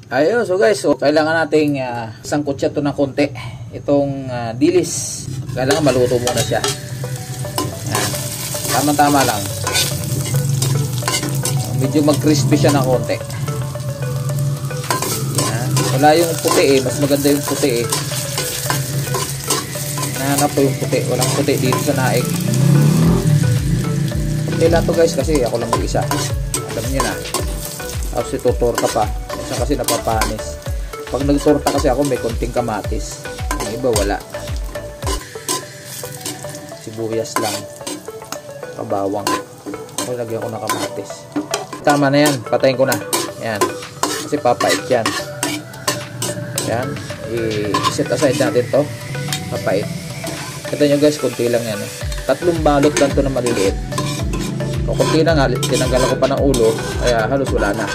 Ayun, so guys, so kailangan nating sangkot siya to ng konti. Itong dilis. Kailangan maluto muna siya. Yan. Tama-tama lang. Medyo mag-crispy siya ng konti. Yan. Wala yung puti mas maganda yung puti Nahanap ko yung puti. Walang puti dito sa naig. Puti lang to guys kasi ako lang mag-isa. Alam niyo na. Tapos itutorta pa. Isa kasi napapanis. Pag nagtorta kasi ako may konting kamatis. Yung iba wala. Sibuyas lang. Kabawang. Ako lagyan ko ng kamatis. Tama na yan. Patayin ko na. Yan. Kasi papait yan. Yan. I-set aside natin to. Papait. Kita nyo guys, kunti lang yan. 3 balot lang to na maliliit. O kunti lang ha. Tinanggalan ko pa ng ulo. Kaya halos wala na.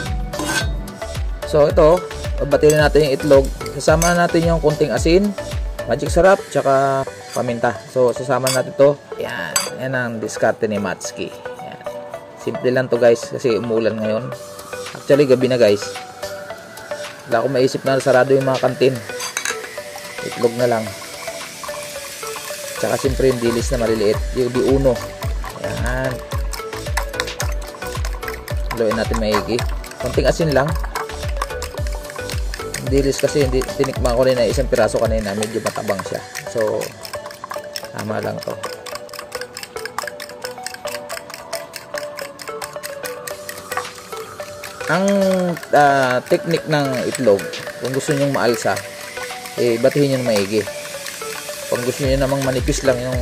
So ito, babatiin natin yung itlog. Sasama natin yung kunting asin, magic sarap, tsaka paminta. So sasama natin to. Yan, yan ang diskarte ni Matsuki. Yan. Simple lang to guys kasi umulan ngayon. Actually gabi na guys. Wala akong maisip na sarado yung mga kantin. Itlog na lang. Tsaka siyempre yung dilis na maliliit. Yung di uno. Yan. Haluin natin maigi. Kunting asin lang. Dilis kasi hindi tinikman ko rin na isang piraso kanina, medyo matabang siya. So tama lang to. Ang technique ng itlog, kung gusto niyo maalsa, batihin niyo ng maigi. Kung gusto niyo namang manipis lang yung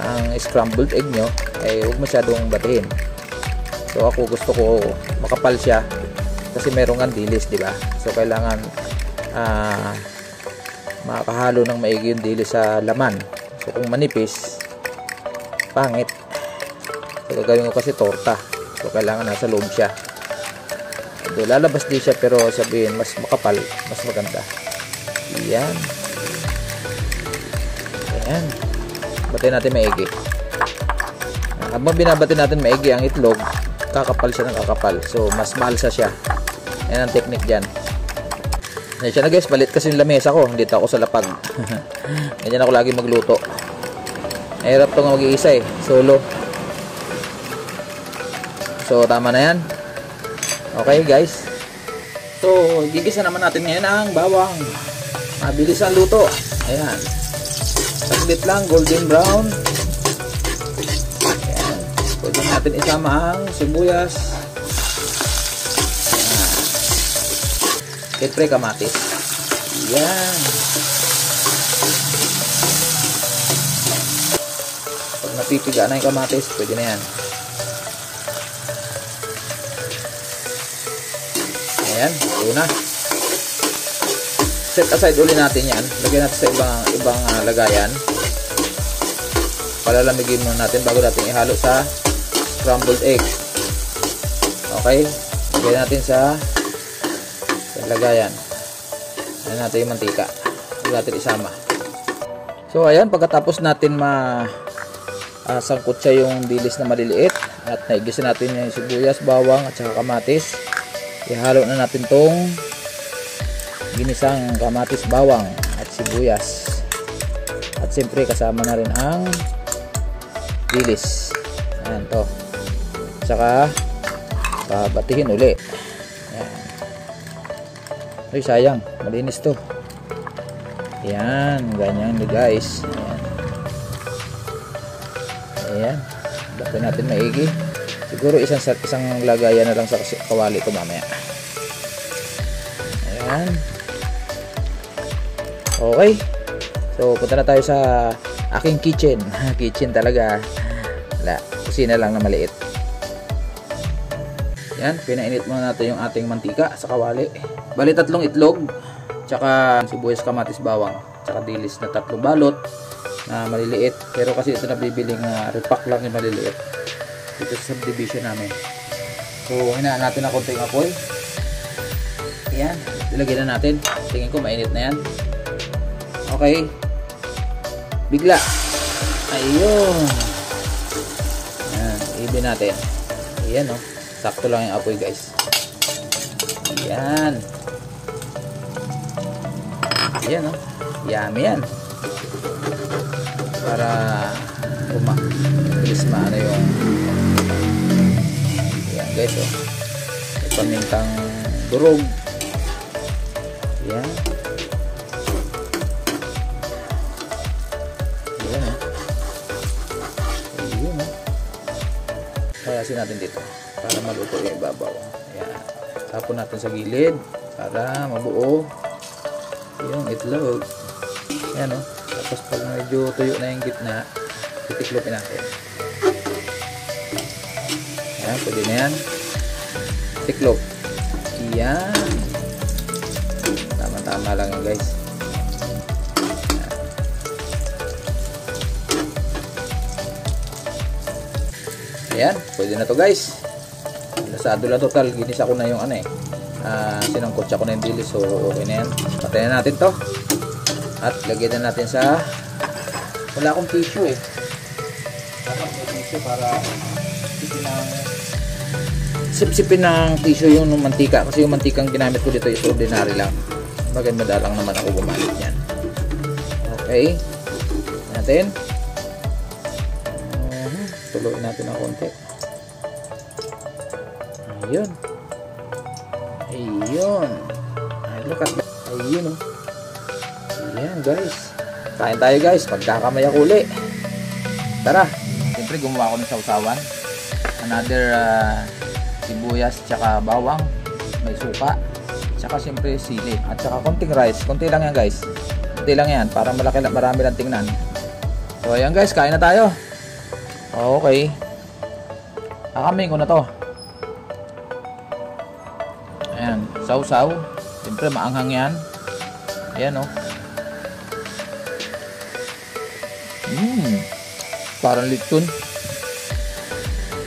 ang scrambled egg nyo, huwag masyadong batihin. So ako gusto ko makapal siya kasi merong ang dilis, di ba? So kailangan makahalo ng maigi yung dilis sa laman. So kung manipis, pangit. So gagawin ko kasi torta. So kailangan nasa loob siya. So, lalabas din siya pero sabihin mas makapal, mas maganda. Yan. Ayan. Batiin natin maigi. Habang binabati natin maigi ang itlog, kakapal siya ng kakapal. So mas malsa siya. Yan ang technique dyan. Yan siya na guys, palit kasi yung lamesa ko. Hindi ako sa lapag. Ganyan ako lagi magluto. Mahirap ito nga mag-iisa solo. So tama na yan. Okay guys. So gigisa naman natin ngayon ang bawang. Mabilis ang luto. Ayan. Saglit lang, golden brown. Ayan. Pwede natin isama ang sibuyas. Siyempre kamatis. Yan. Pag napipiga na yung kamatis, pwede na yan. Ayan, yun na. Set aside uli natin yan. Lagyan natin sa ibang lagayan. Palalamigin muna natin bago natin ihalo sa scrambled egg. Okay? Lagyan natin sa lagayan. Ayan natin yung mantika. Huwag natin isama. So ayan, pagkatapos natin sangkot siya yung dilis na maliliit at naigisa natin yung sibuyas, bawang at saka kamatis, ihalo na natin tong ginisang kamatis, bawang at sibuyas. At siyempre kasama na rin ang dilis. Ayan to. Saka babatihin uli. Ay sayang, malinis to. Yan, ganyan guys. Ayan. Dapat natin maigi. Siguro isang lagayan na lang sa kawali ko mamaya. Ayan. Okay. So punta na tayo sa aking kitchen. Kitchen talaga. Wala, kusina lang na maliit. Yan, pinainit muna natin yung ating mantika sa kawali. Bali 3 itlog, tsaka sibuyas, kamatis, bawang, tsaka dilis na 3 balot na maliliit. Pero kasi ito nabibiling repack lang yung maliliit dito sa subdivision namin. So hinaan natin ng konting apoy. Ayan, ilagay na natin. Tingin ko mainit na yan. Okay, bigla. Ayun. Ayan, ibin natin. Ayan o, sakto lang yung apoy guys. Yan. Yan, oh. Yummy yan. Para bilis maano yung yan guys, oh. May pamintang durog. Yan. Yan, oh. Yan, oh. Kayasin natin dito para maluto yung ibabaw. Yan. Tapon natin sa gilid para mabuo yung itlog. Yan, oh. Tapos pag medyo tuyo na yung gitna, titiklopin natin. Yan, pwede na yan. Tiklop. Yan. Tama-tama lang yan, guys. Ayan, pwede na to, guys. Lasado lang total. Ginisa ko na yung ano eh. Sinangkotsa ko na yung dilis. So, okay na yan. Patayin na natin to. At lagyan na natin sa... Wala akong tissue eh. Dapat may tissue para sipsipin ng tissue yung mantika. Kasi yung mantikang ginamit ko dito is ordinary lang. Maganda lang naman ako gumamit yan. Okay. Natin. Tuloy natin ng konti. Ayun. Ayun. Ay, look at that. Ayun, oh. Ayan, guys. Kain tayo, guys. Magkakamay ako uli. Tara. Siyempre, gumawa ko ng sausawan. Another sibuyas, tsaka bawang. May suka. Tsaka siyempre, sili. At tsaka konting rice. Konti lang yan, guys. Konti lang yan. Para marami lang tingnan. So, ayan, guys. Kain na tayo. Okay. Kakamin ko na to. Ayan. Sausaw. Siyempre, maanghang yan. Ayan, oh. Parang lechon.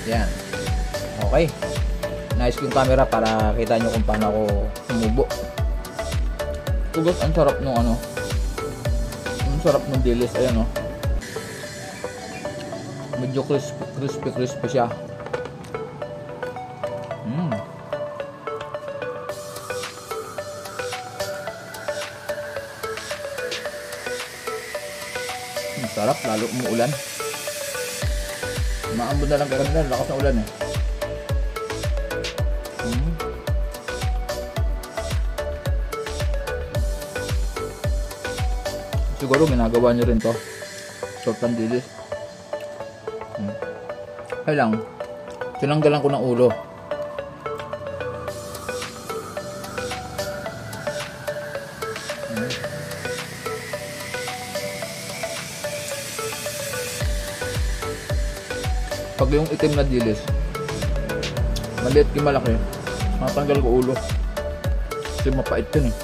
Yan. Okay. Nice yung camera para kita nyo kung paano ako sumubo. Tugas, ang sarap nung ano. Ang sarap ng dilis. Ayan, oh. Medyo crispy siya. Sarap, lalo umuulan. Maambon na lang kanina, lakas na ulan eh. Siguro ginagawa nyo rin to. Sortan dilis. Kaya lang, tinanggalan ko ng ulo. Pag yung itim na dilis, maliit yung malaki, matanggal ko ulo. Kasi mapait yun eh.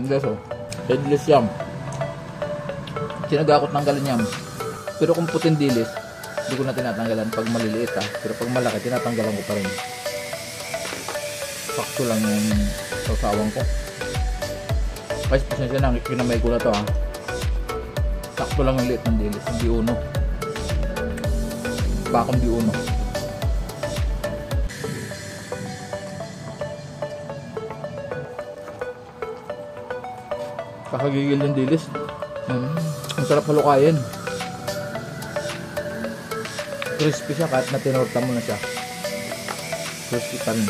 Deso, headless yam. Sinaga ko tanggalin yam. Pero kung putin dilis, hindi ko na tinatanggalan pag maliliit ha. Pero pag malaki, tinatanggalan ko pa rin. Sakto lang yung sawang ko. Guys, pasensya na, kinamay ko na to ha. Sakto lang yung liit ng dilis, hindi uno. Bakong di uno. Kakagigil yung dilis. Ang sarap halukayin. Crispy siya kahit na tinorta mo na siya. Crispy pa rin.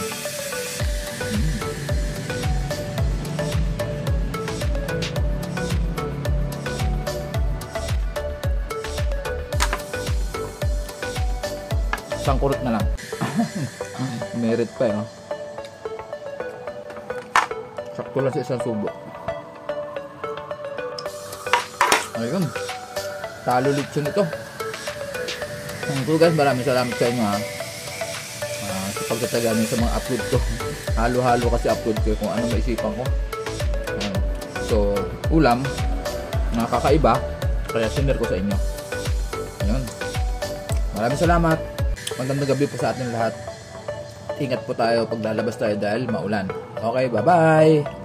Isang kurot na lang. Merit pa eh. Sakto lang sa isang subo. Ayun. Talo lechon ito. So guys, maraming salamat sa inyo ha. Sa pagtataga nyo sa mga upload ko. Halo-halo kasi upload ko kung ano maisipan ko. So, ulam. Nakakaiba. Kaya sinare ko sa inyo. Ayun. Maraming salamat. Magandang gabi po sa ating lahat. Ingat po tayo pag lalabas tayo dahil maulan. Okay, bye-bye!